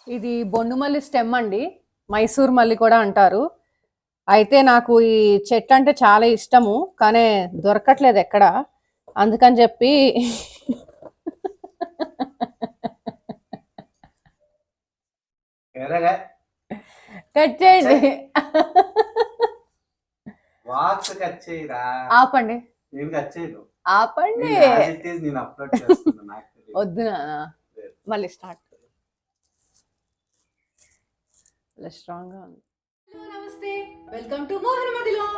ఇది బొండుమల్లి స్టెమ్ అండి, మైసూర్ మల్లి కూడా అంటారు. అయితే నాకు ఈ చెట్టు అంటే చాలా ఇష్టము, కానీ దొరకట్లేదు ఎక్కడ. అందుకని చెప్పి కట్ చేయండి. ఆపండి ఆపండి, వద్దు మళ్ళీ స్టార్ట్. స్ట్రాంగ్ గా ఉంది. నమస్తే, వెల్కమ్ టు మోహన్ మదిలో.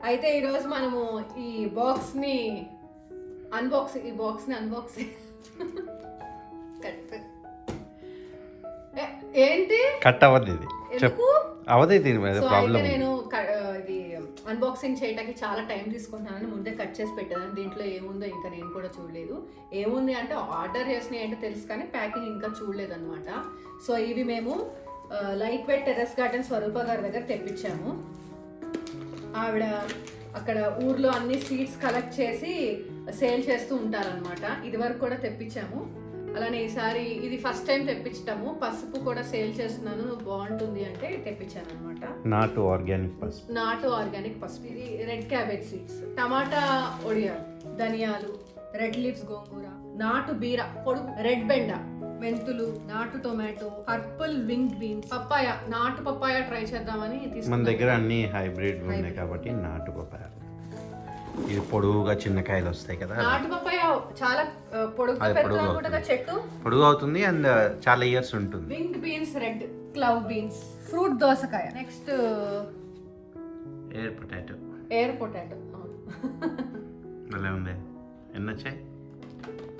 అయితే ఈరోజు మనము ఈ బాక్స్ ని అన్బాక్సింగ్ ఏంటి కట్ అవ్వదు ఇది, అవదు ఇది ప్రాబ్లం. నేను ఇది అన్బాక్సింగ్ చేయడానికి చాలా టైం తీసుకుంటున్నాను, ముందే కట్ చేసి పెట్టాను. దీంట్లో ఏముందో ఇంకా నేను కూడా చూడలేదు. ఏముంది అంటే ఆర్డర్ చేసినవి ఏంటో తెలుసు, కానీ ప్యాకింగ్ ఇంకా చూడలేదు అనమాట. సో ఇవి మేము లైట్ వెయిట్ టెర్రస్ గార్డెన్ స్వరూప గారి దగ్గర తెప్పించాము. ఆవిడ అక్కడ ఊర్లో అన్ని సీడ్స్ కలెక్ట్ చేసి సేల్ చేస్తూ ఉంటారనమాట. ఇది వరకు కూడా తెప్పించాము. అలానే ఈసారి ఇది ఫస్ట్ టైం తెప్పించటము. పసుపు కూడా సేల్ చేస్తున్నాను, బాగుంటుంది అంటే తెప్పించాను అనమాట. నాటు ఆర్గానిక్ పసుపు. ఇది రెడ్ క్యాబేజ్ సీడ్స్, టమాటా ఒడియాలు, ధనియాలు, రెడ్ లీవ్స్ గోంగూర, నాటు బీర పొడుగు, రెడ్ బెండ, మెంతులు, నాటు tomato, purple wing beans, papaya, నాటు పప్పాయ ట్రై చేద్దామని మన దగ్గర అన్ని హైబ్రిడ్ ఉన్నాయి కాబట్టి నాటు పప్పాయ. ఇది పొడుగుగా చిన్న కాయలు వస్తాయి కదా, నాటు పప్పాయ చాలా పొడుగు చెట్టు, పొడుగు అవుతుంది అండ్ చాలా ఇయర్స్ ఉంటుంది. Wing beans, red clove beans, fruit దోసకాయ, నెక్స్ట్ ఎయిర్ పొటాటో భలే ఉంది. ఎన్ని వచ్చాయి?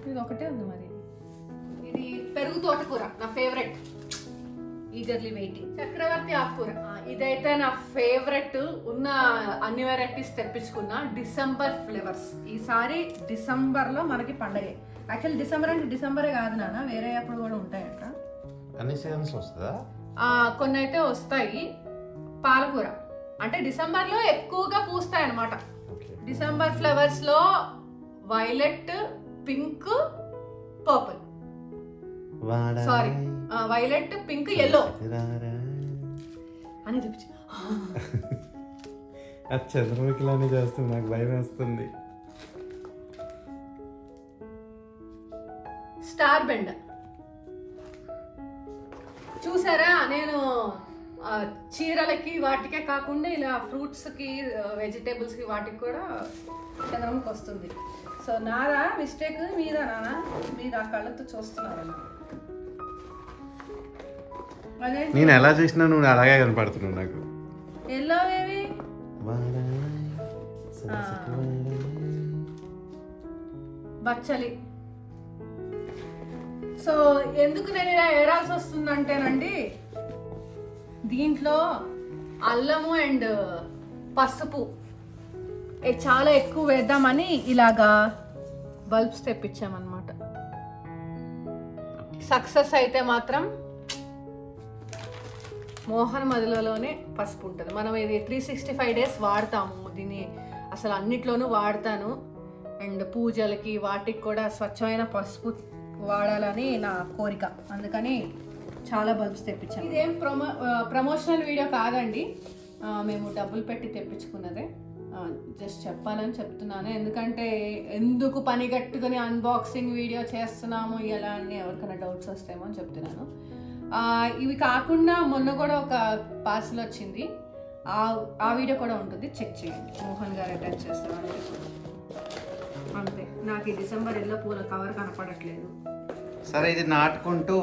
ఇది ఒకటే ఉంది మరి. ఇది పెరుగు తోటకూర, నా ఫేవరెట్, ఈగర్లీ వెయిటింగ్. చక్రవర్తి ఆకుకూర, ఇదైతే నా ఫేవరెట్. ఉన్న అన్ని వెరైటీస్ తెప్పించుకున్నా. డిసెంబర్ ఫ్లేవర్స్, ఈసారి డిసెంబర్ లో మనకి పండగే. యాక్చువల్లీ డిసెంబర్ అంటే డిసెంబరే కాదు నాన్న, వేరే అప్పుడు కూడా ఉంటాయంట. అన్ని సీజన్స్ వస్తుందా? కొన్ని అయితే వస్తాయి. పాలకూర అంటే డిసెంబర్ లో ఎక్కువగా పూస్తాయి అన్నమాట. డిసెంబర్ ఫ్లవర్స్ లో violet, pink, purple, sorry violet, pink, yellow అని చూపించి చంద్రముఖిలానే చేస్తుంది, నాకు భయం వేస్తుంది. స్టార్ బెండ చూసారా, నేను చీరలకి వాటికే కాకుండా ఇలా ఫ్రూట్స్కి, వెజిటేబుల్స్కి వాటికి కూడా చంద్రముఖి వస్తుంది. సో నాదా మిస్టేక్, మీదా నాన్న? మీరు ఆ కళ్ళతో చూస్తున్నారు. నేను ఎలా చేసినా నువ్వు అలాగే కనపడుతున్నావు నాకు. ఎల్లో ఏవి బచ్చలి. సో ఎందుకు నేను ఇలా ఏరాల్సి వస్తుందంటేనండి, దీంట్లో అల్లము అండ్ పసుపు చాలా ఎక్కువ వేద్దామని ఇలాగా బల్బ్స్ తెప్పించామన్నమాట. సక్సెస్ అయితే మాత్రం మోహన్ మదిలోనే పసుపు ఉంటుంది. మనం ఇది 365 days వాడతాము దీన్ని, అసలు అన్నిట్లోనూ వాడతాను. అండ్ పూజలకి వాటికి కూడా స్వచ్ఛమైన పసుపు వాడాలని నా కోరిక, అందుకని చాలా బల్బ్స్ తెప్పించాను. ఇదేం ప్రమోషనల్ వీడియో కాదండి, మేము డబ్బులు పెట్టి తెప్పించుకున్నదే. జస్ట్ చెప్పాలని చెప్తున్నాను, ఎందుకంటే ఎందుకు పని కట్టుకుని అన్బాక్సింగ్ వీడియో చేస్తున్నాము ఇలా అని ఎవరికైనా డౌట్స్ వస్తాయేమో అని చెప్తున్నాను. ఇవి కాకుండా మొన్న కూడా ఒక పార్సల్ వచ్చింది, ఆ వీడియో కూడా ఉంటుంది, చెక్ చేయండి. మోహన్ గారు అటాచ్ చేస్తారు అంతే. నాకు ఈ డిసెంబర్ ఎల్లో పూల కవర్ కనపడట్లేదు. సరే, ఇది నాటుకుంటూ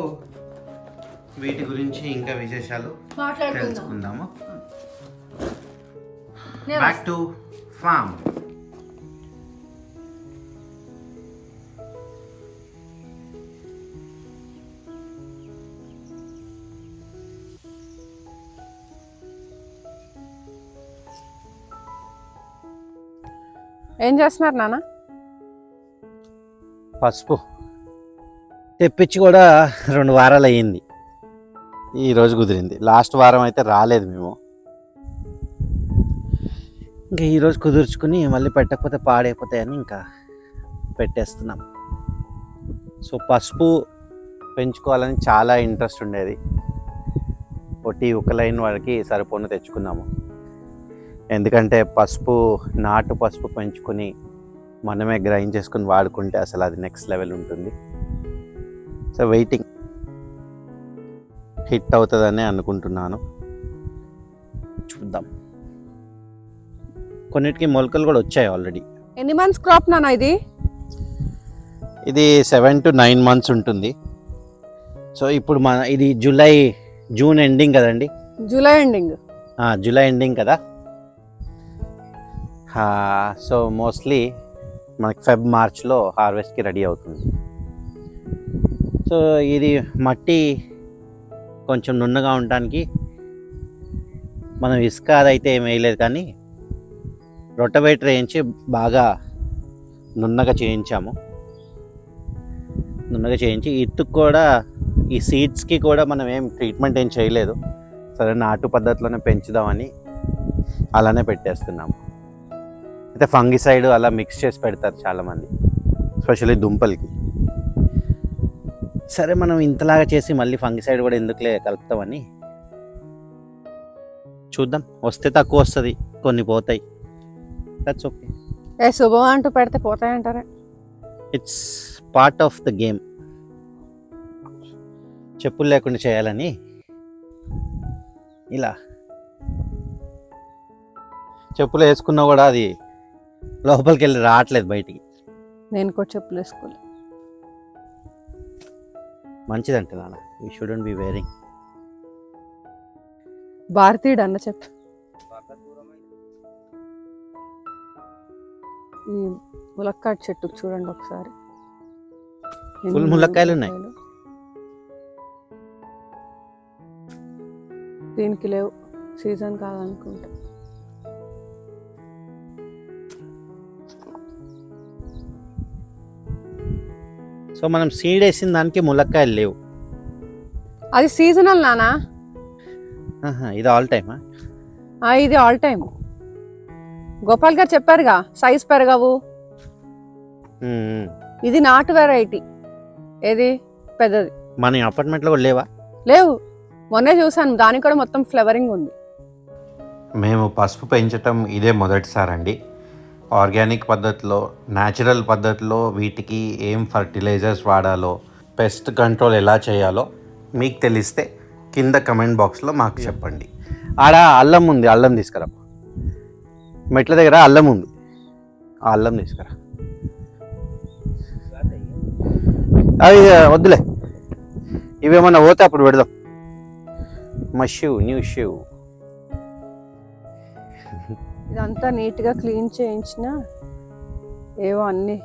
వీటి గురించి ఇంకా విశేషాలు మాట్లాడుకుందాము. Back to form. ఏం చేస్తున్నారు నాన్న? పసుపు తెప్పించి కూడా 2 వారాలు అయ్యింది, ఈరోజు కుదిరింది. లాస్ట్ వారం అయితే రాలేదు మేము. ఇంకా ఈరోజు కుదుర్చుకుని మళ్ళీ పెట్టకపోతే పాడైపోతాయని ఇంకా పెట్టేస్తున్నాం. సో పసుపు పెంచుకోవాలని చాలా ఇంట్రెస్ట్ ఉండేది. ఒకటి ఒక లైన్ వరకు సరిపోను తెచ్చుకున్నాము. ఎందుకంటే నాటు పసుపు పెంచుకొని మనమే గ్రైండ్ చేసుకుని వాడుకుంటే అసలు అది నెక్స్ట్ లెవెల్ ఉంటుంది. సో వెయిటింగ్, హిట్ అవుతుందని అనుకుంటున్నాను. చూద్దాం. కొన్నిటికి మొలకలు కూడా వచ్చాయి ఆల్రెడీ. ఎన్ని మంత్స్ క్రాప్ నాన్న ఇది? ఇది 7 to 9 months ఉంటుంది. సో ఇప్పుడు ఇది జూన్ ఎండింగ్ కదండి. జూలై ఎండింగ్ కదా. సో మోస్ట్లీ మనకి మార్చ్లో హార్వెస్ట్కి రెడీ అవుతుంది. సో ఇది మట్టి కొంచెం నున్నగా ఉండడానికి మనం ఇసుక అదైతే ఏం వేయలేదు, కానీ రొటవేటర్ వేయించి బాగా నున్నగా చేయించాము. ఇత్తుకు కూడా ఈ సీడ్స్కి కూడా మనం ఏం ట్రీట్మెంట్ ఏం చేయలేదు. సరే నాటు పద్ధతిలోనే పెంచుదామని అలానే పెట్టేస్తున్నాము. అయితే ఫంగిసైడ్ అలా మిక్స్ చేసి పెడతారు చాలామంది, ఎస్పెషల్లీ దుంపలకి. సరే మనం ఇంతలాగా చేసి మళ్ళీ ఫంగిసైడ్ కూడా ఎందుకులే కలుపుతామని చూద్దాం. వస్తే తక్కువ వస్తుంది, కొన్ని పోతాయి. That's okay. శుభం అంటూ పెడితే పోతాయంటారా? It's part of the game. చెప్పులు లేకుండా చేయాలని ఇలా చెప్పులు వేసుకున్నా కూడా అది లోపలికి వెళ్ళి రావట్లేదు బయటికి. నేను కూడా చెప్పులు వేసుకోలేదు. మంచిదంట నాన్న, యూ షుడెంట్ బి వేరింగ్. భారతీయుడు అన్న చెప్పు. ఈ ములక్కాడ చెట్టుకు చూడండి ఒకసారి, ఫుల్ ములక్కాయలు ఉన్నాయి. దీనికి లేవు, సీజన్ కాదనుకుంటా. సో మనం సీడ్ వేసిన దానికి ములక్కాయలు లేవు. అది సీజనల్ నానా. ఇది ఆల్ టైమా? ఇది ఆల్ టైమ్. గోపాల్ గారు చెప్పారుగా సైజ్ పెరగవు. ఇది నాటు వెరైటీ. ఏది పెద్దది? మన అపార్ట్మెంట్లో కూడా లేవా? లేవు, మొన్నే చూసాను. దానికి కూడా మొత్తం ఫ్లవరింగ్ ఉంది. మేము పసుపు పెంచటం ఇదే మొదటిసారండి. ఆర్గానిక్ పద్ధతిలో, న్యాచురల్ పద్ధతిలో వీటికి ఏం ఫర్టిలైజర్స్ వాడాలో, పెస్ట్ కంట్రోల్ ఎలా చేయాలో మీకు తెలిస్తే కింద కమెంట్ బాక్స్లో మాకు చెప్పండి. ఆడ అల్లం ఉంది, అల్లం తీసుకురా. మెట్ల దగ్గర అల్లం ఉంది, ఆ అల్లం తీసుకురా. అవి వద్దులే, ఇవేమన్నా పోతే అప్పుడు పెడదాం. మా న్యూ షూ. ఇదంతా నీట్గా క్లీన్ చేయించిన ఏవో అన్ని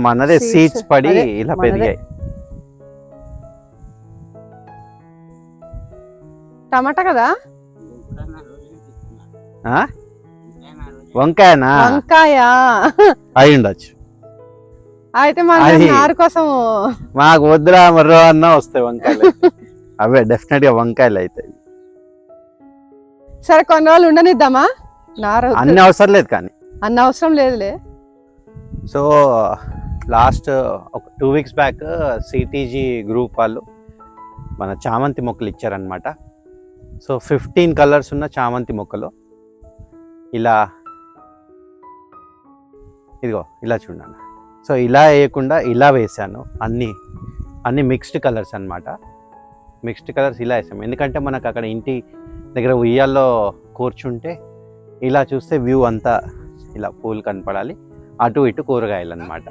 మనదే సీడ్స్ పడి ఇలా పెరిగాయి. టమాటా కదా? వంకాయనా? వంకాయ అయి ఉండొచ్చు. అయితే మన నారు కోసం మాకు వద్దురా మర్రో అన్నా వస్తాయి వంకాయలు. అవే డెఫినెట్ గా వంకాయలు అవుతాయి. సరే కొన్ని రోజులు ఉండనిద్దామా? నారు అన్ని అవసరం లేదు, కానీ అన్ని అవసరం లేదులే. సో లాస్ట్ ఒక 2 weeks బ్యాక్ సిటీజీ గ్రూప్ వాళ్ళు మన చామంతి మొక్కలు ఇచ్చారనమాట. సో 15 కలర్స్ ఉన్న చామంతి మొక్కలు ఇలా, ఇదిగో ఇలా చూడండి. సో ఇలా వేయకుండా ఇలా వేసాను. అన్ని మిక్స్డ్ కలర్స్ అనమాట. మిక్స్డ్ కలర్స్ ఇలా వేసాము ఎందుకంటే మనకు అక్కడ ఇంటి దగ్గర ఉయ్యాల్లో కూర్చుంటే ఇలా చూస్తే వ్యూ అంతా ఇలా పూలు కనపడాలి, అటు ఇటు కూరగాయలు అన్నమాట.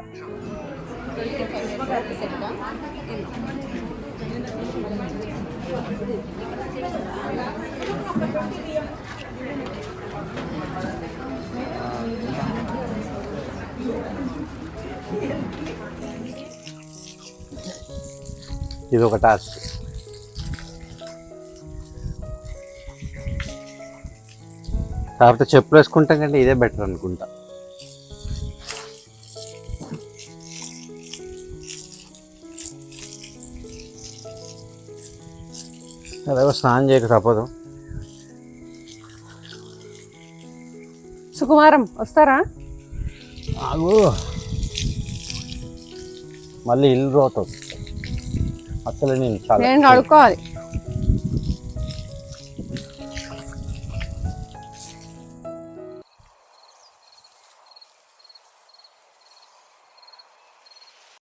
ఇది ఒక టాస్క్. కాకపోతే చెప్పులు వేసుకుంటాం కంటే ఇదే బెటర్ అనుకుంటా. అదేవో స్నానం చేయక తప్పదు. సుకుమారం వస్తారా? ఆగు, మళ్ళీ ఇల్లు రోతుంది. అసలు నేను చాలా నేను కడుక్కోవాలి